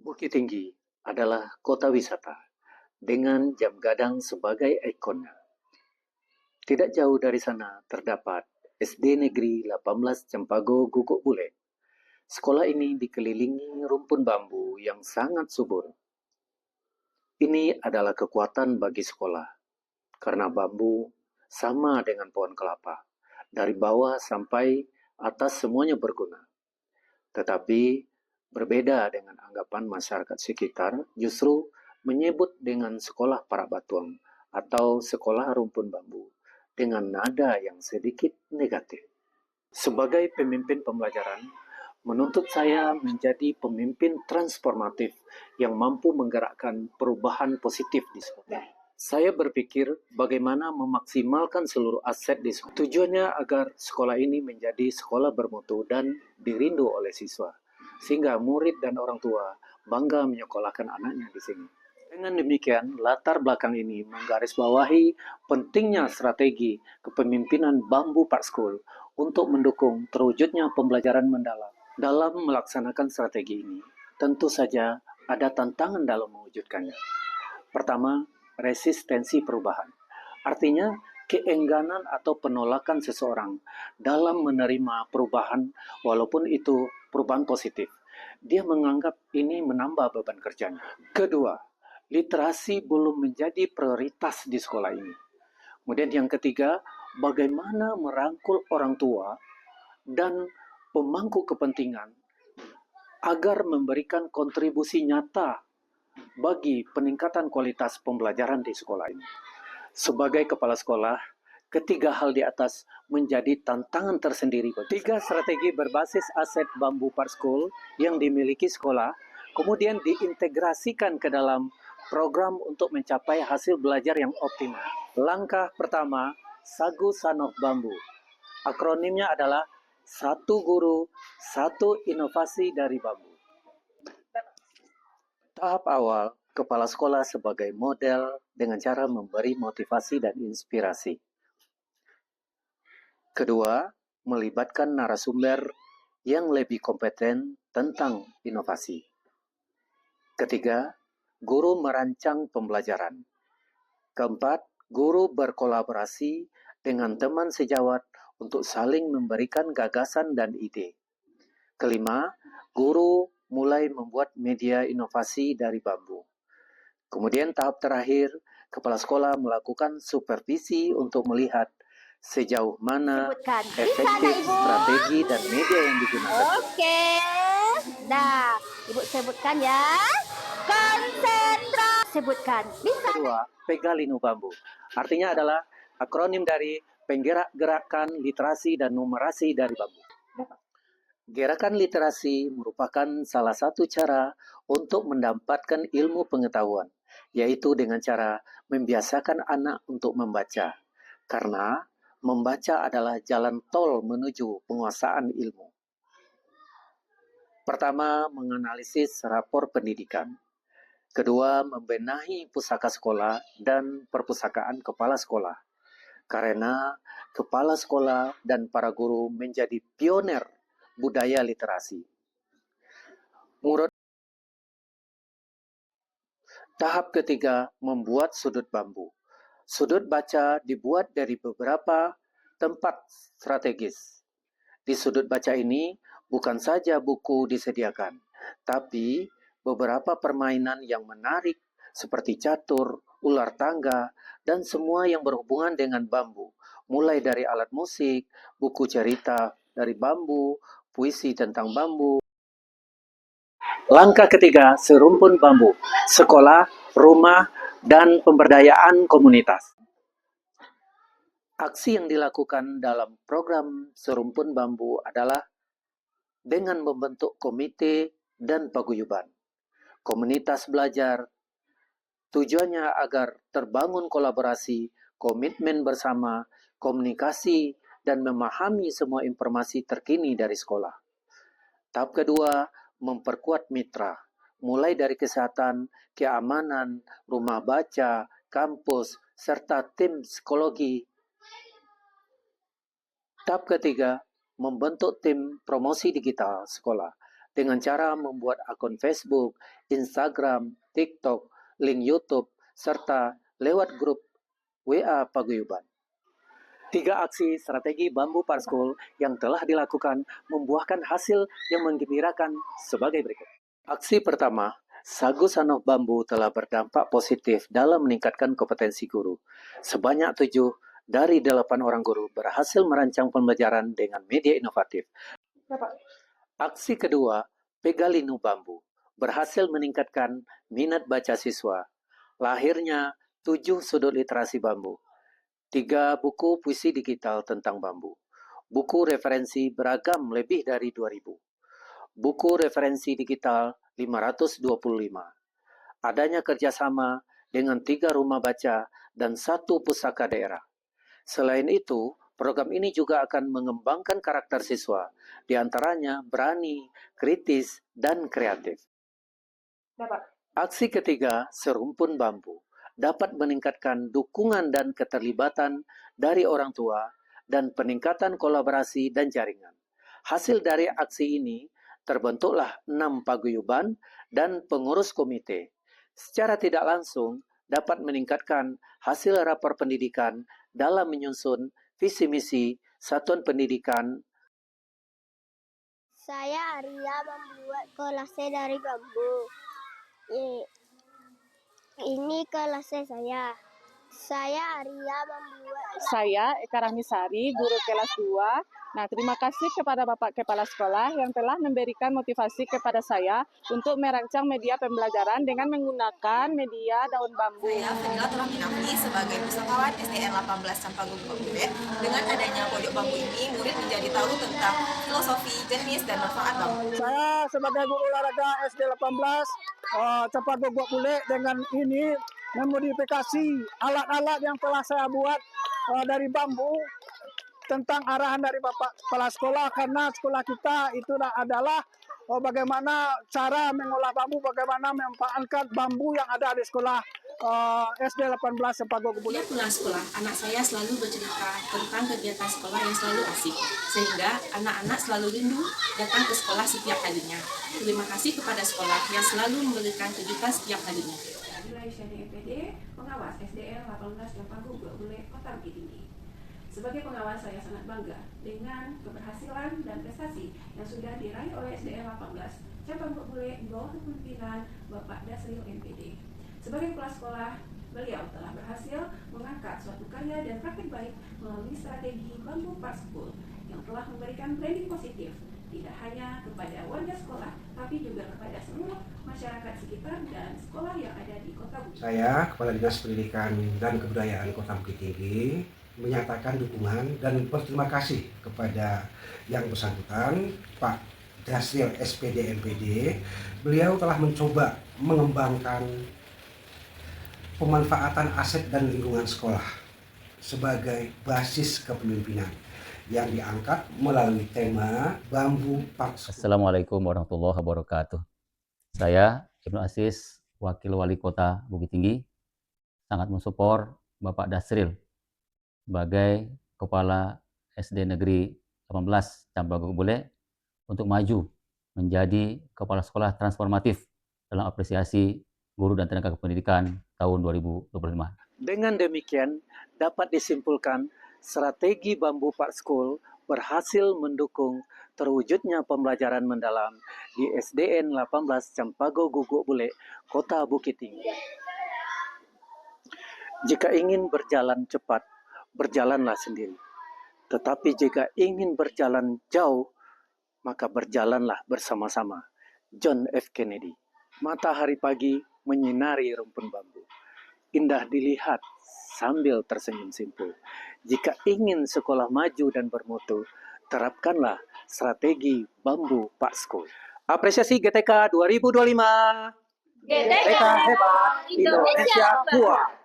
Bukit Tinggi adalah kota wisata dengan Jam Gadang sebagai ikonnya. Tidak jauh dari sana terdapat SD Negeri 18 Cempago Guguk Bule. Sekolah ini dikelilingi rumpun bambu yang sangat subur. Ini adalah kekuatan bagi sekolah, karena bambu sama dengan pohon kelapa. Dari bawah sampai atas semuanya berguna. Tetapi berbeda dengan anggapan masyarakat sekitar, justru menyebut dengan sekolah para batuang atau sekolah rumpun bambu dengan nada yang sedikit negatif. Sebagai pemimpin pembelajaran, menuntut saya menjadi pemimpin transformatif yang mampu menggerakkan perubahan positif di sekolah. Saya berpikir bagaimana memaksimalkan seluruh aset di sekolah. Tujuannya agar sekolah ini menjadi sekolah bermutu dan dirindu oleh siswa, sehingga murid dan orang tua bangga menyekolahkan anaknya di sini. Dengan demikian, latar belakang ini menggarisbawahi pentingnya strategi kepemimpinan Bambu Park School untuk mendukung terwujudnya pembelajaran mendalam. Dalam melaksanakan strategi ini, tentu saja ada tantangan dalam mewujudkannya. Pertama, resistensi perubahan. Artinya, keengganan atau penolakan seseorang dalam menerima perubahan walaupun itu perubahan positif. Dia menganggap ini menambah beban kerjanya. Kedua, literasi belum menjadi prioritas di sekolah ini. Kemudian yang ketiga, bagaimana merangkul orang tua dan pemangku kepentingan agar memberikan kontribusi nyata bagi peningkatan kualitas pembelajaran di sekolah ini. Sebagai kepala sekolah, ketiga hal di atas menjadi tantangan tersendiri. Tiga strategi berbasis aset Bambu Park School yang dimiliki sekolah, kemudian diintegrasikan ke dalam program untuk mencapai hasil belajar yang optimal. Langkah pertama, Sagu Sanok Bambu. Akronimnya adalah Satu Guru, Satu Inovasi dari Bambu. Tahap awal, kepala sekolah sebagai model dengan cara memberi motivasi dan inspirasi. Kedua, melibatkan narasumber yang lebih kompeten tentang inovasi. Ketiga, guru merancang pembelajaran. Keempat, guru berkolaborasi dengan teman sejawat untuk saling memberikan gagasan dan ide. Kelima, guru mulai membuat media inovasi dari bambu. Kemudian tahap terakhir, kepala sekolah melakukan supervisi untuk melihat sejauh mana efektif strategi dan media yang digunakan. Oke, dah, Ibu sebutkan ya. Konsentrasi. Sebutkan. Bisa. Kedua, Pegalinu Bambu. Artinya adalah akronim dari penggerak gerakan literasi dan numerasi dari bambu. Gerakan literasi merupakan salah satu cara untuk mendapatkan ilmu pengetahuan, yaitu dengan cara membiasakan anak untuk membaca. Karena membaca adalah jalan tol menuju penguasaan ilmu. Pertama, menganalisis rapor pendidikan. Kedua, membenahi pusaka sekolah dan perpustakaan kepala sekolah. Karena kepala sekolah dan para guru menjadi pioner budaya literasi. Tahap ketiga, membuat sudut bambu. Sudut baca dibuat dari beberapa tempat strategis. Di sudut baca ini bukan saja buku disediakan, tapi beberapa permainan yang menarik seperti catur, ular tangga, dan semua yang berhubungan dengan bambu. Mulai dari alat musik, buku cerita dari bambu, puisi tentang bambu. Langkah ketiga, serumpun bambu, sekolah, rumah, dan pemberdayaan komunitas. Aksi yang dilakukan dalam program serumpun bambu adalah dengan membentuk komite dan paguyuban. Komunitas belajar, tujuannya agar terbangun kolaborasi, komitmen bersama, komunikasi, dan memahami semua informasi terkini dari sekolah. Tahap kedua, memperkuat mitra, mulai dari kesehatan, keamanan, rumah baca, kampus, serta tim psikologi. Tahap ketiga, membentuk tim promosi digital sekolah dengan cara membuat akun Facebook, Instagram, TikTok, link YouTube, serta lewat grup WA paguyuban. 3 aksi strategi Bambu Park School yang telah dilakukan membuahkan hasil yang menggembirakan sebagai berikut. Aksi pertama, Sagu Sanoh Bambu telah berdampak positif dalam meningkatkan kompetensi guru. Sebanyak 7 dari 8 orang guru berhasil merancang pembelajaran dengan media inovatif. Aksi kedua, Pegalinu Bambu, berhasil meningkatkan minat baca siswa. Lahirnya 7 sudut literasi bambu. 3 buku puisi digital tentang bambu. Buku referensi beragam lebih dari 2.000. Buku referensi digital 525. Adanya kerjasama dengan 3 rumah baca dan 1 pustaka daerah. Selain itu, program ini juga akan mengembangkan karakter siswa, di antaranya berani, kritis, dan kreatif. Aksi ketiga, Serumpun Bambu, dapat meningkatkan dukungan dan keterlibatan dari orang tua dan peningkatan kolaborasi dan jaringan. Hasil dari aksi ini terbentuklah 6 paguyuban dan pengurus komite. Secara tidak langsung dapat meningkatkan hasil rapor pendidikan dalam menyusun visi misi satuan pendidikan. Saya Arya membuat kolase dari bambu. Ini kolase saya. Saya Arya membuat. Saya Eka Rahmisari, guru kelas 2. Nah, terima kasih kepada Bapak Kepala Sekolah yang telah memberikan motivasi kepada saya untuk merancang media pembelajaran dengan menggunakan media daun bambu. Saya Fadila Turahminafti sebagai pustakawan SDN 18 Campagung Bule. Dengan adanya pojok bambu ini, murid menjadi tahu tentang filosofi, jenis, dan manfaat bambu. Saya sebagai guru olahraga SD 18 Campagung Bule, dengan ini memodifikasi alat-alat yang telah saya buat dari bambu tentang arahan dari Bapak Kepala Sekolah, karena sekolah kita itu adalah bagaimana cara mengolah bambu, bagaimana memanfaatkan bambu yang ada di sekolah SD 18 Campagung Bule. Setiap pulang sekolah, anak saya selalu bercerita tentang kegiatan sekolah yang selalu asik, sehingga anak-anak selalu rindu datang ke sekolah setiap harinya. Terima kasih kepada sekolah yang selalu memberikan kejutan setiap harinya. MPD, pengawas SDN 18 Campagung Bule, Kota Bukit Tinggi. Sebagai pengawas, saya sangat bangga dengan keberhasilan dan prestasi yang sudah diraih oleh SDN 18 Campagung Bule di bawah kepemimpinan Bapak Dasril MPD. Sebagai kepala sekolah, beliau telah berhasil mengangkat suatu karya dan praktik baik melalui strategi Bambu Park School yang telah memberikan branding positif tidak hanya kepada warga sekolah, tapi juga kepada seluruh masyarakat sekitar dan sekolah yang ada di Kota Bukit. Saya, Kepala Dinas Pendidikan dan Kebudayaan Kota Bukit Tinggi, menyatakan dukungan dan berterima kasih kepada yang bersangkutan, Pak Dasril SPD MPD. Beliau telah mencoba mengembangkan pemanfaatan aset dan lingkungan sekolah sebagai basis kepemimpinan yang diangkat melalui tema Bambu Park School. Assalamualaikum warahmatullahi wabarakatuh. Saya Ibnu Aziz, Wakil Wali Kota Bukit Tinggi, sangat mensupport Bapak Dasril sebagai Kepala SD Negeri 18 Campagung Bule untuk maju menjadi Kepala Sekolah Transformatif dalam apresiasi guru dan tenaga kependidikan tahun 2025. Dengan demikian, dapat disimpulkan strategi Bambu Park School berhasil mendukung terwujudnya pembelajaran mendalam di SDN 18 Campago Guguk Bule, Kota Bukit Tinggi. Jika ingin berjalan cepat, berjalanlah sendiri. Tetapi jika ingin berjalan jauh, maka berjalanlah bersama-sama. John F. Kennedy. Matahari pagi menyinari rumpun bambu. Indah dilihat sambil tersenyum simpul. Jika ingin sekolah maju dan bermutu, terapkanlah strategi Bambu Park School. Apresiasi GTK 2025. GTK hebat, Indonesia kuat.